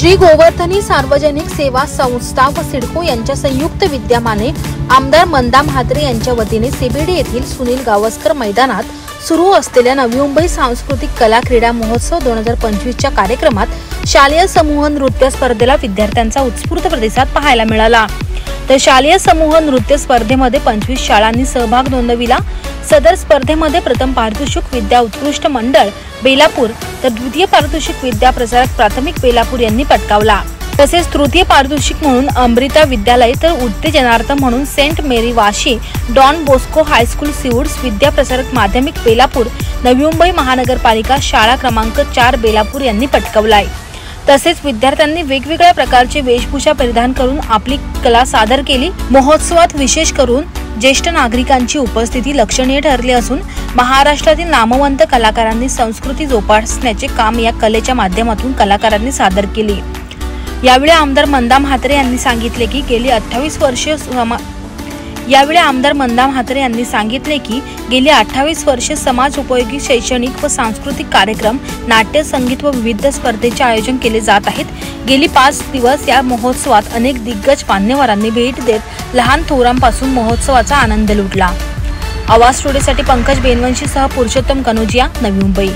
श्री गोवर्धनी सार्वजनिक सेवा संस्था व सिडको यांच्या संयुक्त विद्यमाने आमदार मंदा म्हात्रे यांच्या वतीने सीबीडी येथील सुनील गावस्कर मैदानात सुरू असलेल्या नवी मुंबई सांस्कृतिक कला क्रीडा महोत्सव 2025च्या कार्यक्रमात शालेय समूह नृत्य स्पर्धेला विद्यार्थ्यांचा उत्स्फूर्त प्रतिसाद पाहायला मिळाला। तर शालेय समूह नृत्य स्पर्धेमध्ये 25 शाळांनी सहभाग नोंदविला। सदर स्पर्धेमध्ये प्रथम पारितोषिक विद्या उत्कृष्ट मंडळ बेलापूर तर द्वितीय पारितोषिक विद्या प्रसारक प्राथमिक बेलापूर यांनी पटकावला। तसेच तृतीय पारितोषिक म्हणून अमृता विद्यालय तर उत्तेजनार्थ म्हणून सेंट मेरी Vashi don Bosco high school Seawoods Vidya Prasarak माध्यमिक बेलापूर नवी मुंबई महानगरपालिका शाळा क्रमांक 4 बेलापूर यांनी पटकावलाय। तसेच विद्यार्थ्यांनी वेगवेगळ्या प्रकारचे वेशभूषा परिधान करून आपली कला सादर केली। महोत्सवात विशेष करून ज्येष्ठ नागरिकांची उपस्थिती लक्षणीय ठरली असून महाराष्ट्रातील नामवंत कलाकारांनी संस्कृती जोपासण्याचे काम या कलेच्या माध्यमातून कलाकारांनी सादर केले। यावेळी आमदार मंदा म्हात्रे यांनी सांगितले की गेली 28 वर्षे समाज उपयोगी शैक्षणिक व सांस्कृतिक कार्यक्रम नाट्य संगीत व विविध स्पर्धेचे आयोजन केले जात आहेत। गेली 5 दिवस या महोत्सवात अनेक दिग्गज मान्यवरांनी भेट देत लहान थोरांपासून महोत्सवाचा आनंद लुटला। आवाज स्टुडिओसाठी पंकज बेनवंशी सह पुरुषोत्तम कनोजिया, नवी मुंबई।